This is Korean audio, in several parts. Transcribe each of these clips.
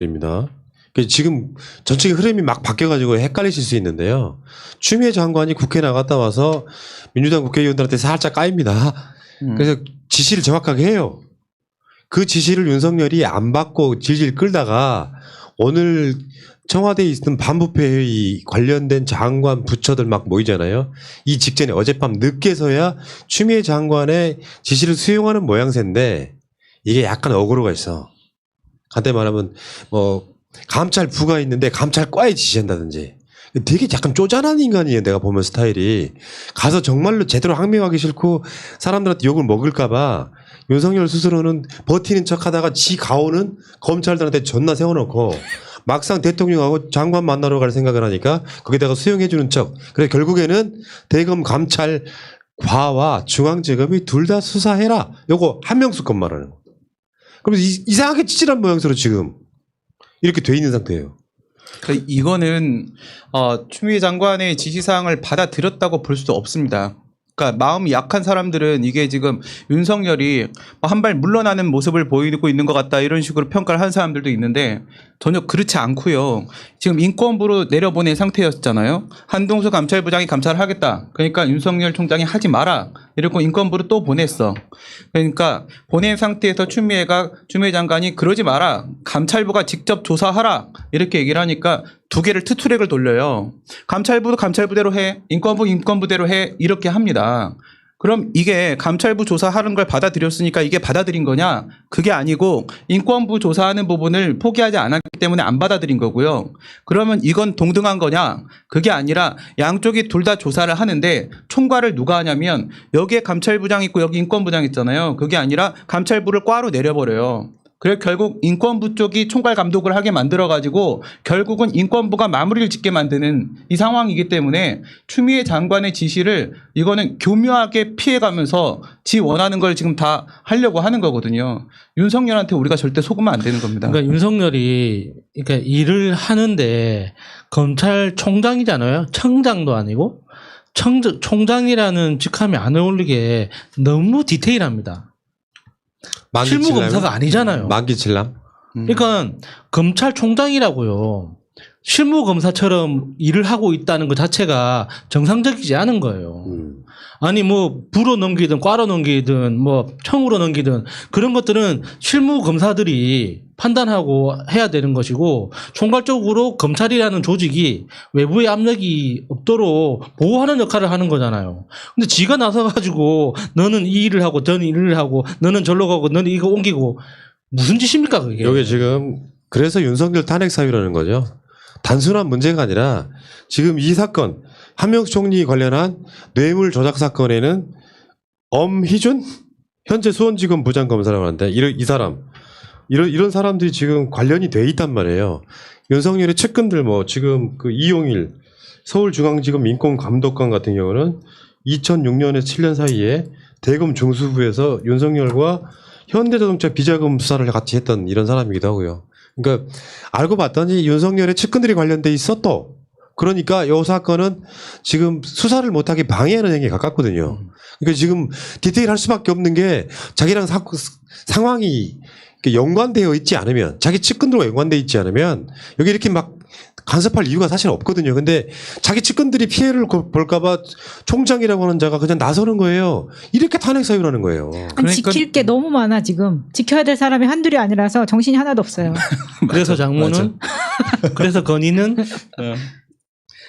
입니다. 지금 전체의 흐름이 막 바뀌어가지고 헷갈리실 수 있는데요. 추미애 장관이 국회 나갔다 와서 민주당 국회의원들한테 살짝 까입니다. 그래서 지시를 정확하게 해요. 그 지시를 윤석열이 안 받고 질질 끌다가 오늘 청와대에 있던 반부패회의 관련된 장관 부처들 막 모이잖아요. 이 직전에 어젯밤 늦게서야 추미애 장관의 지시를 수용하는 모양새인데 이게 약간 어그로가 있어. 간단히 말하면 뭐 감찰부가 있는데 감찰과에 지시한다든지 되게 약간 쪼잔한 인간이에요. 내가 보면 스타일이. 가서 정말로 제대로 항명하기 싫고 사람들한테 욕을 먹을까 봐 윤석열 스스로는 버티는 척하다가 지 가오는 검찰들한테 존나 세워놓고 막상 대통령하고 장관 만나러 갈 생각을 하니까 거기다가 수용해주는 척. 그래 결국에는 대검 감찰과와 중앙지검이 둘 다 수사해라. 요거 한명숙 건 말하는 거. 그럼 이상하게 찌질한 모양새로 지금 이렇게 돼 있는 상태예요. 그러니까 이거는 추미애 장관의 지시사항을 받아들였다고 볼 수도 없습니다. 그러니까 마음이 약한 사람들은 이게 지금 윤석열이 한 발 물러나는 모습을 보이고 있는 것 같다 이런 식으로 평가를 한 사람들도 있는데 전혀 그렇지 않고요. 지금 인권부로 내려보낸 상태였잖아요. 한동수 감찰부장이 감찰을 하겠다. 그러니까 윤석열 총장이 하지 마라. 이러고 인권부로 또 보냈어. 그러니까 보낸 상태에서 추미애 장관이 그러지 마라. 감찰부가 직접 조사하라. 이렇게 얘기를 하니까 두 개를 투트랙을 돌려요. 감찰부도 감찰부대로 해. 인권부 인권부대로 해. 이렇게 합니다. 그럼 이게 감찰부 조사하는 걸 받아들였으니까 이게 받아들인 거냐? 그게 아니고 인권부 조사하는 부분을 포기하지 않았기 때문에 안 받아들인 거고요. 그러면 이건 동등한 거냐? 그게 아니라 양쪽이 둘 다 조사를 하는데 총괄을 누가 하냐면 여기에 감찰부장 있고 여기 인권부장 있잖아요. 그게 아니라 감찰부를 꽈로 내려버려요. 그래서 결국 인권부 쪽이 총괄 감독을 하게 만들어가지고 결국은 인권부가 마무리를 짓게 만드는 이 상황이기 때문에 추미애 장관의 지시를 이거는 교묘하게 피해가면서 지 원하는 걸 지금 다 하려고 하는 거거든요. 윤석열한테 우리가 절대 속으면 안 되는 겁니다. 그러니까 윤석열이 그러니까 일을 하는데 검찰총장이잖아요. 청장도 아니고 총장이라는 직함이 안 어울리게 너무 디테일합니다. 실무 검사가 아니잖아요. 만기칠남. 그러니까 검찰총장이라고요. 실무 검사처럼 일을 하고 있다는 것 자체가 정상적이지 않은 거예요. 아니 뭐 부로 넘기든 과로 넘기든 뭐 청으로 넘기든 그런 것들은 실무 검사들이 판단하고 해야 되는 것이고 총괄적으로 검찰이라는 조직이 외부의 압력이 없도록 보호하는 역할을 하는 거잖아요. 근데 지가 나서가지고 너는 이 일을 하고 너는 이 일을 하고 너는 절로 가고 너는 이거 옮기고 무슨 짓입니까 그게. 이게 지금 그래서 윤석열 탄핵 사유라는 거죠. 단순한 문제가 아니라 지금 이 사건 한명숙 총리 관련한 뇌물 조작 사건에는 엄희준 현재 수원지검 부장검사라고 하는데 이 사람 이런 사람들이 지금 관련이 돼 있단 말이에요. 윤석열의 측근들 뭐 지금 그 이용일 서울중앙지검 인권감독관 같은 경우는 2006년에서 7년 사이에 대검 중수부에서 윤석열과 현대자동차 비자금 수사를 같이 했던 이런 사람이기도 하고요. 그러니까 알고 봤더니 윤석열의 측근들이 관련돼 있어 또. 그러니까 이 사건은 지금 수사를 못하게 방해하는 행위에 가깝거든요. 그러니까 지금 디테일할 수밖에 없는 게 자기랑 상황이 연관되어 있지 않으면 자기 측근들과 연관되어 있지 않으면 여기 이렇게 막 간섭할 이유가 사실 없거든요. 근데 자기 측근들이 피해를 볼까 봐 총장이라고 하는 자가 그냥 나서는 거예요. 이렇게 탄핵 사유라는 거예요. 그러니까 지킬 게 너무 많아 지금. 지켜야 될 사람이 한둘이 아니라서 정신이 하나도 없어요. 그래서 장모는 그래서 건의는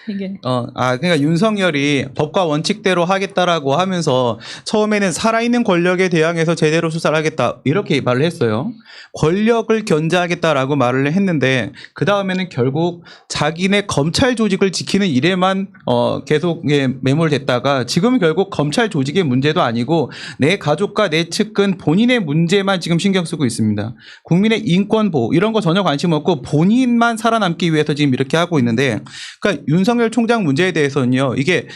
이게. 그러니까 윤석열이 법과 원칙대로 하겠다라고 하면서 처음에는 살아있는 권력에 대항해서 제대로 수사를 하겠다 이렇게 말을 했어요. 권력을 견제하겠다라고 말을 했는데 그 다음에는 결국 자기네 검찰 조직을 지키는 일에만 계속 매몰됐다가 지금 결국 검찰 조직의 문제도 아니고 내 가족과 내 측근 본인의 문제만 지금 신경 쓰고 있습니다. 국민의 인권 보호 이런 거 전혀 관심 없고 본인만 살아남기 위해서 지금 이렇게 하고 있는데 그러니까 윤석열 총장 문제에 대해서는요. 이게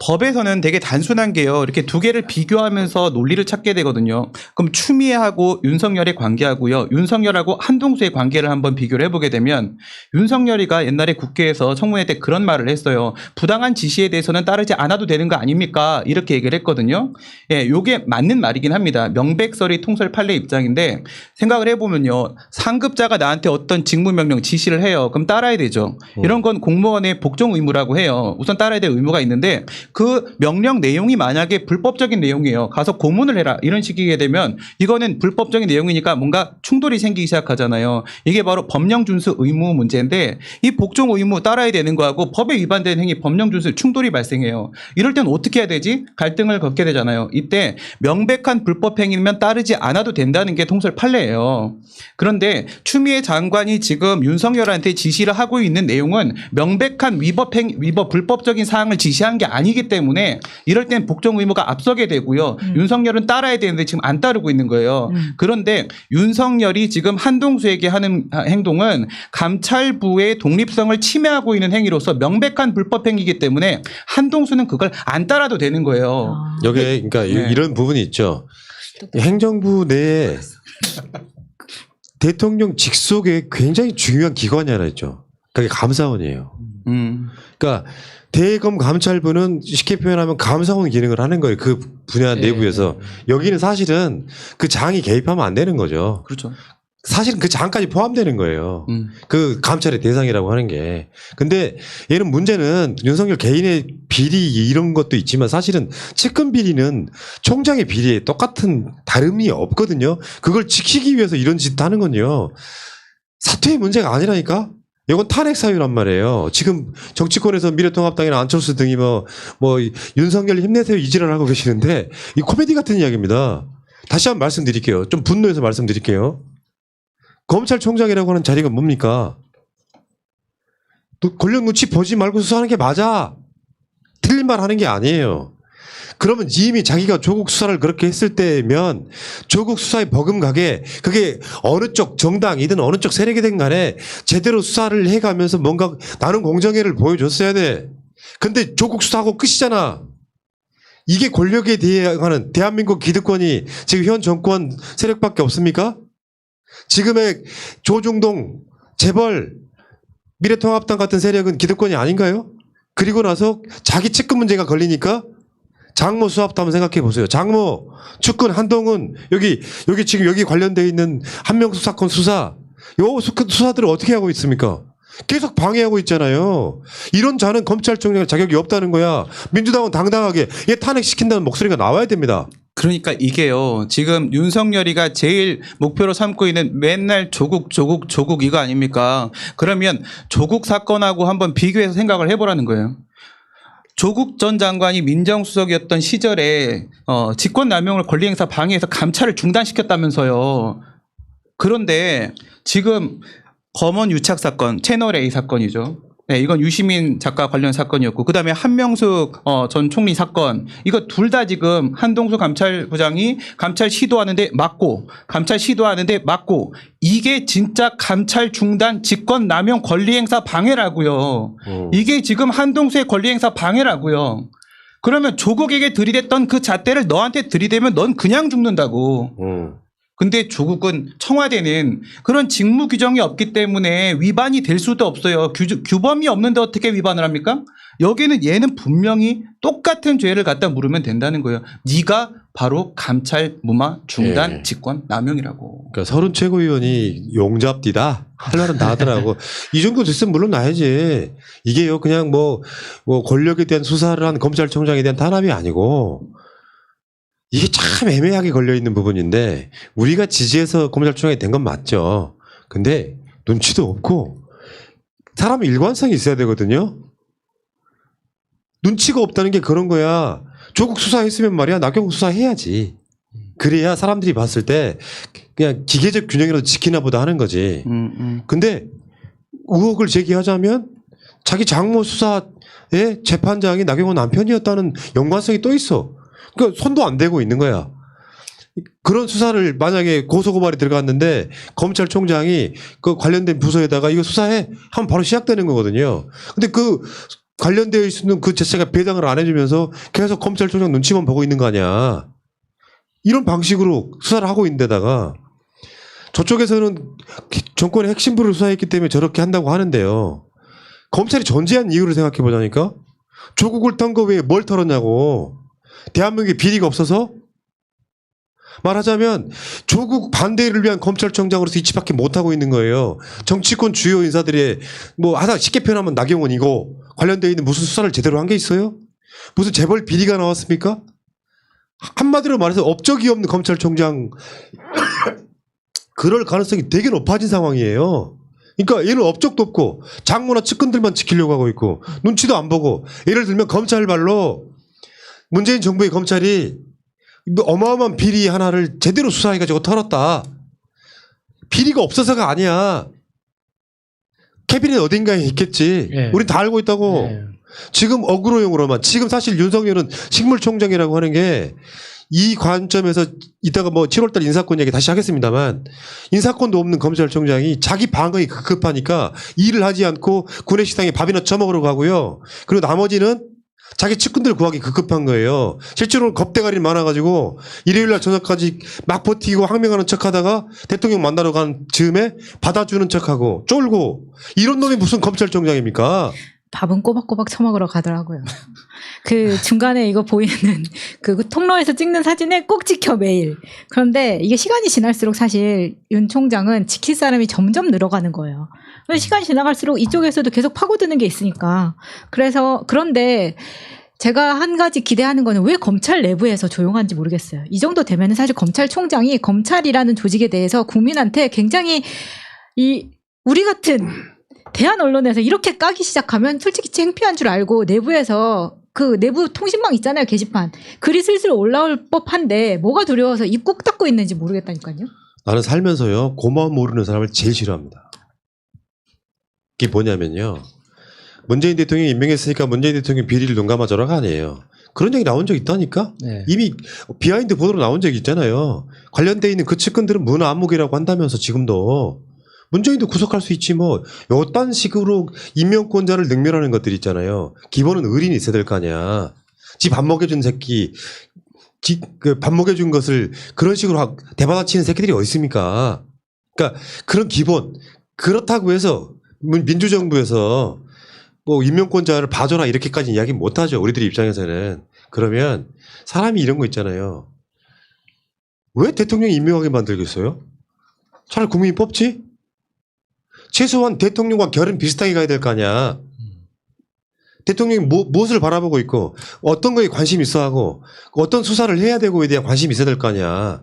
법에서는 되게 단순한 게요. 이렇게 두 개를 비교하면서 논리를 찾게 되거든요. 그럼 추미애하고 윤석열의 관계하고요. 윤석열하고 한동수의 관계를 한번 비교를 해보게 되면 윤석열이가 옛날에 국회에서 청문회 때 그런 말을 했어요. 부당한 지시에 대해서는 따르지 않아도 되는 거 아닙니까? 이렇게 얘기를 했거든요. 예, 요게 맞는 말이긴 합니다. 명백설의 통설 판례 입장인데 생각을 해보면요. 상급자가 나한테 어떤 직무명령 지시를 해요. 그럼 따라야 되죠. 이런 건 공무원의 복종 의무라고 해요. 우선 따라야 될 의무가 있는데 그 명령 내용이 만약에 불법적인 내용이에요. 가서 고문을 해라. 이런 식이게 되면 이거는 불법적인 내용이니까 뭔가 충돌이 생기기 시작하잖아요. 이게 바로 법령 준수 의무 문제인데 이 복종 의무 따라야 되는 거하고 법에 위반되는 행위 법령 준수 충돌이 발생해요. 이럴 때는 어떻게 해야 되지? 갈등을 겪게 되잖아요. 이때 명백한 불법 행위면 따르지 않아도 된다는 게 통설 판례예요. 그런데 추미애 장관이 지금 윤석열한테 지시를 하고 있는 내용은 명백한 위법 불법적인 사항을 지시한 게 아니기 때문에 이럴 땐 복종 의무가 앞서게 되고요. 윤석열은 따라야 되는데 지금 안 따르고 있는 거예요. 그런데 윤석열이 지금 한동수에게 하는 행동은 감찰부의 독립성을 침해하고 있는 행위로서 명백한 불법 행위이기 때문에 한동수는 그걸 안 따라도 되는 거예요. 여기 그러니까 네. 이런 부분이 있죠. 행정부 내에 대통령 직속에 굉장히 중요한 기관이 하나 있죠. 그게 감사원이에요. 그러니까 대검 감찰부는 쉽게 표현하면 감사원 기능을 하는 거예요. 그 분야 내부에서. 여기는 사실은 그 장이 개입하면 안 되는 거죠. 그렇죠. 사실은 그 장까지 포함되는 거예요. 그 감찰의 대상이라고 하는 게. 근데 얘는 문제는 윤석열 개인의 비리 이런 것도 있지만 사실은 측근 비리는 총장의 비리에 똑같은 다름이 없거든요. 그걸 지키기 위해서 이런 짓 하는 건요. 사퇴의 문제가 아니라니까? 이건 탄핵 사유란 말이에요. 지금 정치권에서 미래통합당이나 안철수 등이 뭐 윤석열 힘내세요 이지랄 하고 계시는데 이 코미디 같은 이야기입니다. 다시 한번 말씀드릴게요. 좀 분노해서 말씀드릴게요. 검찰총장이라고 하는 자리가 뭡니까? 권력 눈치 보지 말고 수사하는 게 맞아. 틀린 말 하는 게 아니에요. 그러면 이미 자기가 조국 수사를 그렇게 했을 때면 조국 수사에 버금가게 그게 어느 쪽 정당이든 어느 쪽 세력이든 간에 제대로 수사를 해가면서 뭔가 나는 공정회를 보여줬어야 돼. 근데 조국 수사하고 끝이잖아. 이게 권력에 대항하는 대한민국 기득권이 지금 현 정권 세력밖에 없습니까? 지금의 조중동, 재벌, 미래통합당 같은 세력은 기득권이 아닌가요? 그리고 나서 자기 측근 문제가 걸리니까 장모 수사부터 한번 생각해 보세요. 장모, 측근 한동훈, 여기 지금 여기 관련되어 있는 한명수 사건 수사, 요 수사들을 어떻게 하고 있습니까? 계속 방해하고 있잖아요. 이런 자는 검찰총장 자격이 없다는 거야. 민주당은 당당하게 얘 탄핵시킨다는 목소리가 나와야 됩니다. 그러니까 이게요. 지금 윤석열이가 제일 목표로 삼고 있는 맨날 조국 이거 아닙니까? 그러면 조국 사건하고 한번 비교해서 생각을 해보라는 거예요. 조국 전 장관이 민정수석이었던 시절에 직권남용을 권리행사 방해해서 감찰을 중단시켰다면서요. 그런데 지금 검언 유착 사건, 채널A 사건이죠. 네, 이건 유시민 작가 관련 사건이었고 그다음에 한명숙 전 총리 사건 이거 둘 다 지금 한동수 감찰부장이 감찰 시도하는데 막고 이게 진짜 감찰 중단 직권남용 권리행사 방해라고요. 이게 지금 한동수의 권리행사 방해라고요. 그러면 조국에게 들이댔던 그 잣대를 너한테 들이대면 넌 그냥 죽는다고. 근데 조국은 청와대는 그런 직무 규정이 없기 때문에 위반이 될 수도 없어요. 규범이 없는데 어떻게 위반을 합니까? 여기는 얘는 분명히 똑같은 죄를 갖다 물으면 된다는 거예요. 네가 바로 감찰 무마 중단 직권 남용이라고. 그러니까 서른 최고위원이 용잡디다 할 말은 다 하더라고. 이 정도 됐으면 물론 나야지. 이게요 그냥 뭐 권력에 대한 수사를 한 검찰총장에 대한 탄압이 아니고. 이게 참 애매하게 걸려있는 부분인데 우리가 지지해서 검찰총장이 된 건 맞죠. 근데 눈치도 없고 사람은 일관성이 있어야 되거든요. 눈치가 없다는 게 그런 거야. 조국 수사했으면 말이야 나경원 수사해야지. 그래야 사람들이 봤을 때 그냥 기계적 균형이라도 지키나 보다 하는 거지. 근데 의혹을 제기하자면 자기 장모 수사의 재판장이 나경원 남편이었다는 연관성이 또 있어. 그러니까 손도 안 대고 있는 거야. 그런 수사를 만약에 고소고발이 들어갔는데 검찰총장이 그 관련된 부서에다가 이거 수사해 하면 바로 시작되는 거거든요. 근데 그 관련되어 있는 그 자체가 배당을 안 해주면서 계속 검찰총장 눈치만 보고 있는 거 아니야. 이런 방식으로 수사를 하고 있는데다가 저쪽에서는 정권의 핵심부를 수사했기 때문에 저렇게 한다고 하는데요. 검찰이 존재한 이유를 생각해 보자니까 조국을 턴 거 외에 뭘 털었냐고. 대한민국에 비리가 없어서? 말하자면 조국 반대를 위한 검찰총장으로서 이치밖에 못하고 있는 거예요. 정치권 주요 인사들의 뭐 하다 쉽게 표현하면 나경원이고 관련되어 있는 무슨 수사를 제대로 한 게 있어요? 무슨 재벌 비리가 나왔습니까? 한마디로 말해서 업적이 없는 검찰총장 그럴 가능성이 되게 높아진 상황이에요. 그러니까 얘는 업적도 없고 장모나 측근들만 지키려고 하고 있고 눈치도 안 보고 예를 들면 검찰발로 문재인 정부의 검찰이 어마어마한 비리 하나를 제대로 수사해가지고 털었다. 비리가 없어서가 아니야. 캐비넷 어딘가에 있겠지. 예. 우린 다 알고 있다고. 예. 지금 어그로용으로만. 지금 사실 윤석열은 식물총장이라고 하는 게 이 관점에서 이따가 뭐 7월달 인사권 얘기 다시 하겠습니다만 인사권도 없는 검찰총장이 자기 방어이 급하니까 일을 하지 않고 구내식당에 밥이나 처먹으러 가고요. 그리고 나머지는 자기 측근들 구하기 급급한 거예요. 실제로 겁대가리 많아가지고 일요일날 저녁까지 막 버티고 항명하는 척하다가 대통령 만나러 간 즈음에 받아주는 척하고 쫄고 이런 놈이 무슨 검찰총장입니까? 밥은 꼬박꼬박 처먹으러 가더라고요. 그 중간에 이거 보이는 그 통로에서 찍는 사진에 꼭 찍혀 매일. 그런데 이게 시간이 지날수록 사실 윤 총장은 지킬 사람이 점점 늘어가는 거예요. 시간이 지나갈수록 이쪽에서도 계속 파고드는 게 있으니까. 그런데 제가 한 가지 기대하는 거는 왜 검찰 내부에서 조용한지 모르겠어요. 이 정도 되면 사실 검찰총장이 검찰이라는 조직에 대해서 국민한테 굉장히 우리 같은 대한 언론에서 이렇게 까기 시작하면 솔직히 창피한 줄 알고 내부에서 그 내부 통신망 있잖아요. 게시판. 글이 슬슬 올라올 법한데 뭐가 두려워서 입 꾹 닫고 있는지 모르겠다니까요. 나는 살면서요. 고마움 모르는 사람을 제일 싫어합니다. 그게 뭐냐면요. 문재인 대통령이 임명했으니까 문재인 대통령 비리를 눈 감아줘라가 아니에요. 그런 얘기 나온 적 있다니까? 네. 이미 비하인드 보도로 나온 적이 있잖아요. 관련돼 있는 그 측근들은 문화안목이라고 한다면서 지금도 문재인도 구속할 수 있지 뭐 요딴 식으로 임명권자를 능멸하는 것들 있잖아요. 기본은 의리는 있어야 될 거 아니야. 지 밥 먹여준 새끼 그 밥 먹여준 것을 그런 식으로 대받아치는 새끼들이 어디 있습니까? 그러니까 그런 기본 그렇다고 해서 민주정부에서 뭐 임명권자를 봐줘라 이렇게까지 이야기 못하죠. 우리들 입장에서는. 그러면 사람이 이런 거 있잖아요. 왜 대통령이 임명하게 만들겠어요? 차라리 국민이 뽑지? 최소한 대통령과 결은 비슷하게 가야 될 거 아니야. 대통령이 무엇을 바라보고 있고 어떤 거에 관심이 있어 하고 어떤 수사를 해야 되고에 대한 관심이 있어야 될 거 아니야.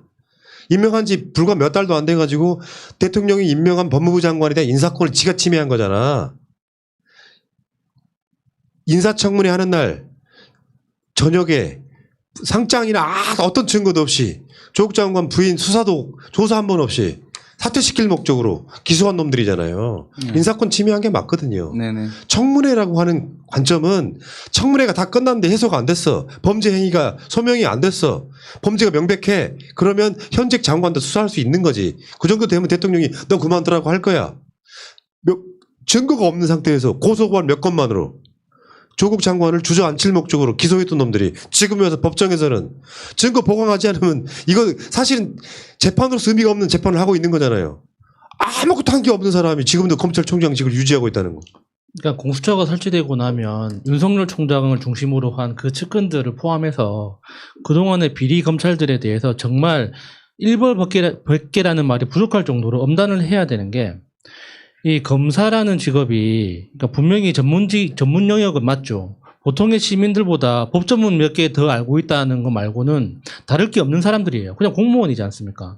임명한 지 불과 몇 달도 안 돼가지고 대통령이 임명한 법무부 장관에 대한 인사권을 지가 침해한 거잖아. 인사청문회 하는 날 저녁에 상장이나 어떤 증거도 없이 조국 장관 부인 수사도 조사 한 번 없이 사퇴시킬 목적으로 기소한 놈들이잖아요. 인사권 침해한 게 맞거든요. 네네. 청문회라고 하는 관점은 청문회가 다 끝났는데 해소가 안 됐어. 범죄 행위가 소명이 안 됐어. 범죄가 명백해. 그러면 현직 장관도 수사할 수 있는 거지. 그 정도 되면 대통령이 너 그만두라고 할 거야. 증거가 없는 상태에서 고소고발 몇 건만으로 조국 장관을 주저앉힐 목적으로 기소했던 놈들이 지금 와서 법정에서는 증거 보강하지 않으면 이거 사실은 재판으로서 의미가 없는 재판을 하고 있는 거잖아요. 아무것도 한 게 없는 사람이 지금도 검찰총장직을 유지하고 있다는 거. 그러니까 공수처가 설치되고 나면 윤석열 총장을 중심으로 한 그 측근들을 포함해서 그동안의 비리 검찰들에 대해서 정말 일벌백계라는 말이 부족할 정도로 엄단을 해야 되는 게 이 검사라는 직업이 그러니까 분명히 전문 영역은 맞죠. 보통의 시민들보다 법 전문 몇 개 더 알고 있다는 거 말고는 다를 게 없는 사람들이에요. 그냥 공무원이지 않습니까?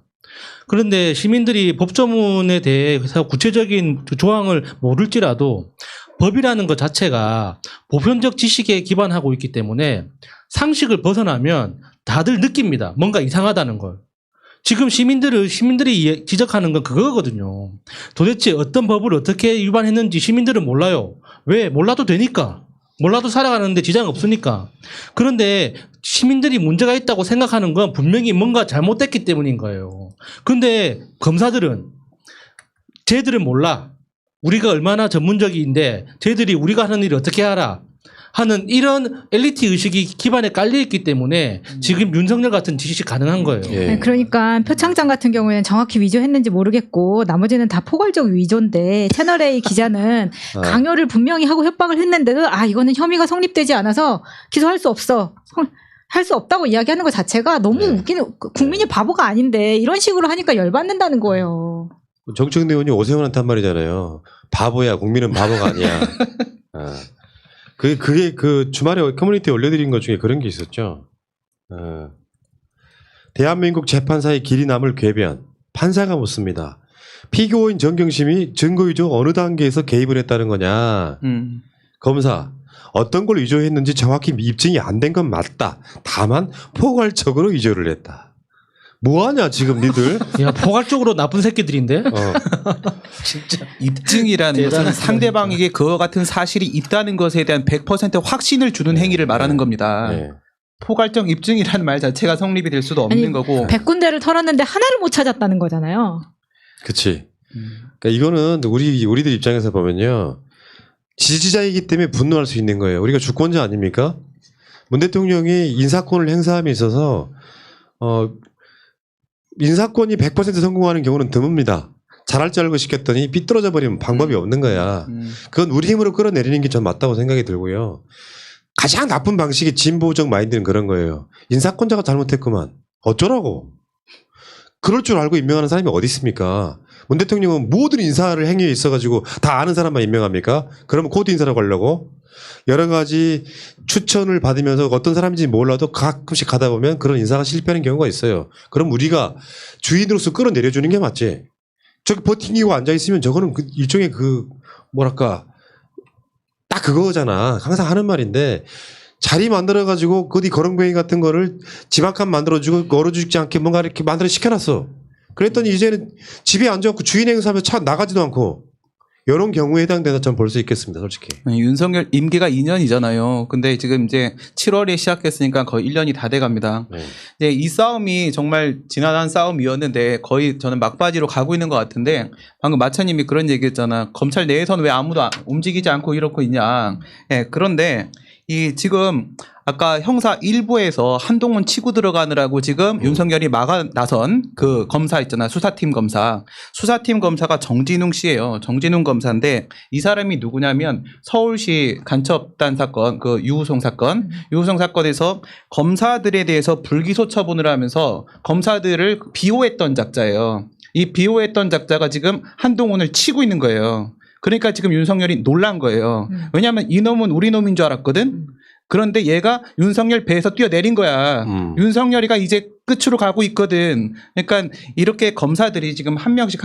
그런데 시민들이 법 전문에 대해서 구체적인 조항을 모를지라도 법이라는 것 자체가 보편적 지식에 기반하고 있기 때문에 상식을 벗어나면 다들 느낍니다. 뭔가 이상하다는 걸. 지금 시민들이 지적하는 건 그거거든요. 도대체 어떤 법을 어떻게 위반했는지 시민들은 몰라요. 왜? 몰라도 되니까. 몰라도 살아가는데 지장 없으니까. 그런데 시민들이 문제가 있다고 생각하는 건 분명히 뭔가 잘못됐기 때문인 거예요. 그런데 검사들은 쟤들은 몰라. 우리가 얼마나 전문적인데 쟤들이 우리가 하는 일을 어떻게 알아? 하는 이런 엘리트 의식이 기반에 깔려 있기 때문에 지금 윤석열 같은 짓이 가능한 거예요. 예. 네, 그러니까 표창장 같은 경우에는 정확히 위조했는지 모르겠고 나머지는 다 포괄적 위조인데 채널A 기자는 강요를 분명히 하고 협박을 했는데도 이거는 혐의가 성립되지 않아서 기소할 수 없어. 할 수 없다고 이야기하는 것 자체가 너무 웃기는 국민이 바보가 아닌데 이런 식으로 하니까 열받는다는 거예요. 정청래 의원이 오세훈한테 한 말이잖아요. 바보야, 국민은 바보가 아니야. 그게 그 주말에 커뮤니티에 올려드린 것 중에 그런 게 있었죠. 대한민국 재판사의 길이 남을 궤변. 판사가 묻습니다. 피고인 정경심이 증거위조 어느 단계에서 개입을 했다는 거냐. 검사. 어떤 걸 위조했는지 정확히 입증이 안 된 건 맞다. 다만 포괄적으로 위조를 했다. 뭐하냐 지금 니들. 야, 포괄적으로 나쁜 새끼들인데. 진짜 입증이라는 것은 상대방에게 그와 같은 사실이 있다는 것에 대한 100% 확신을 주는 행위를 말하는 겁니다. 네. 포괄적 입증이라는 말 자체가 성립이 될 수도 없는 아니, 거고. 100군데를 털었는데 하나를 못 찾았다는 거잖아요. 그치. 그러니까 이거는 우리들 입장에서 보면요. 지지자이기 때문에 분노할 수 있는 거예요. 우리가 주권자 아닙니까? 문 대통령이 인사권을 행사함에 있어서 인사권이 100% 성공하는 경우는 드뭅니다. 잘할 줄 알고 시켰더니 삐뚤어져 버리면 방법이 없는 거야. 그건 우리 힘으로 끌어내리는 게 전 맞다고 생각이 들고요. 가장 나쁜 방식의 진보적 마인드는 그런 거예요. 인사권자가 잘못했구만. 어쩌라고. 그럴 줄 알고 임명하는 사람이 어디 있습니까? 문 대통령은 모든 인사를 행위에 있어가지고 다 아는 사람만 임명합니까? 그러면 코드 인사라고 하려고? 여러 가지 추천을 받으면서 어떤 사람인지 몰라도 가끔씩 가다 보면 그런 인사가 실패하는 경우가 있어요. 그럼 우리가 주인으로서 끌어내려주는 게 맞지. 저기 버팅기고 앉아있으면 저거는 일종의 뭐랄까 딱 그거잖아. 항상 하는 말인데 자리 만들어가지고 어디 거렁뱅이 같은 거를 집 한 칸 만들어주고 걸어주지 않게 뭔가 이렇게 만들어 시켜놨어. 그랬더니 이제는 집에 앉아갖고 주인 행사하면 차 나가지도 않고 이런 경우에 해당된다 전 볼 수 있겠습니다. 솔직히. 윤석열 임기가 2년이잖아요. 근데 지금 이제 7월에 시작했으니까 거의 1년이 다 돼갑니다. 네. 이제 이 싸움이 정말 지난한 싸움이었는데 거의 저는 막바지로 가고 있는 것 같은데 방금 마차님이 그런 얘기했잖아. 검찰 내에서는 왜 아무도 움직이지 않고 이러고 있냐. 예, 그런데 이 지금 아까 형사 1부에서 한동훈 치고 들어가느라고 지금 윤석열이 막아 나선 그 검사 있잖아. 수사팀 검사. 수사팀 검사가 정진웅 씨예요. 정진웅 검사인데 이 사람이 누구냐면 서울시 간첩단 사건, 그 유우송 사건. 유우송 사건에서 검사들에 대해서 불기소 처분을 하면서 검사들을 비호했던 작자예요. 이 비호했던 작자가 지금 한동훈을 치고 있는 거예요. 그러니까 지금 윤석열이 놀란 거예요. 왜냐하면 이놈은 우리 놈인 줄 알았거든. 그런데 얘가 윤석열 배에서 뛰어내린 거야. 윤석열이가 이제 끝으로 가고 있거든. 그러니까 이렇게 검사들이 지금 한 명씩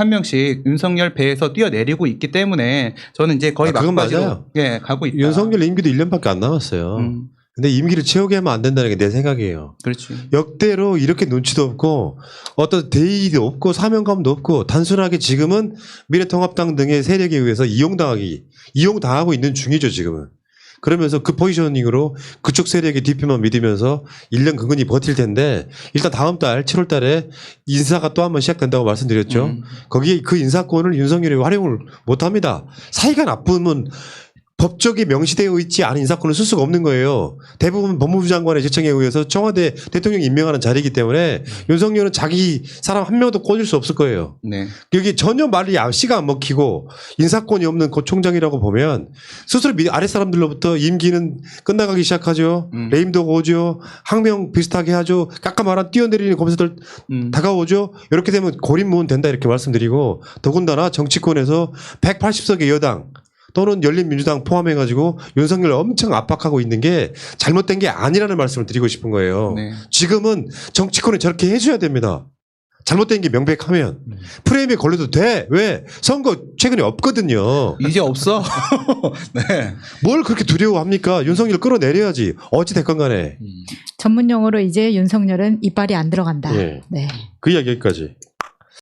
윤석열 배에서 뛰어내리고 있기 때문에 저는 이제 거의 그건 막바지로 맞아요. 예, 가고 있다. 윤석열 임기도 1년밖에 안 남았어요. 근데 임기를 채우게 하면 안 된다는 게 내 생각이에요. 그렇지. 역대로 이렇게 눈치도 없고 어떤 대의도 없고 사명감도 없고 단순하게 지금은 미래통합당 등의 세력에 의해서 이용당하고 있는 중이죠 지금은. 그러면서 그 포지셔닝으로 그쪽 세력의 뒤편만 믿으면서 1년 근근히 버틸 텐데 일단 다음 달 7월 달에 인사가 또 한 번 시작된다고 말씀드렸죠. 거기에 그 인사권을 윤석열이 활용을 못합니다. 사이가 나쁘면 법적에 명시되어 있지 않은 인사권을 쓸 수가 없는 거예요. 대부분 법무부 장관의 지청에 의해서 청와대 대통령이 임명하는 자리이기 때문에 윤석열은 자기 사람 한 명도 꽂을 수 없을 거예요. 네. 여기 전혀 말이 씨가 안 먹히고 인사권이 없는 그 총장이라고 보면 스스로 아래 사람들로부터 임기는 끝나가기 시작하죠. 레임덕 오죠. 항명 비슷하게 하죠. 깎아말아 뛰어내리는 검사들 다가오죠. 이렇게 되면 고립무원 된다 이렇게 말씀드리고 더군다나 정치권에서 180석의 여당 또는 열린민주당 포함해가지고 윤석열을 엄청 압박하고 있는 게 잘못된 게 아니라는 말씀을 드리고 싶은 거예요. 네. 지금은 정치권이 저렇게 해줘야 됩니다. 잘못된 게 명백하면 프레임에 걸려도 돼. 왜? 선거 최근에 없거든요. 이제 없어. 네. 뭘 그렇게 두려워합니까? 윤석열 끌어내려야지. 어찌 됐건 간에. 전문 용어로 이제 윤석열은 이빨이 안 들어간다. 예. 네. 그 이야기 여기까지.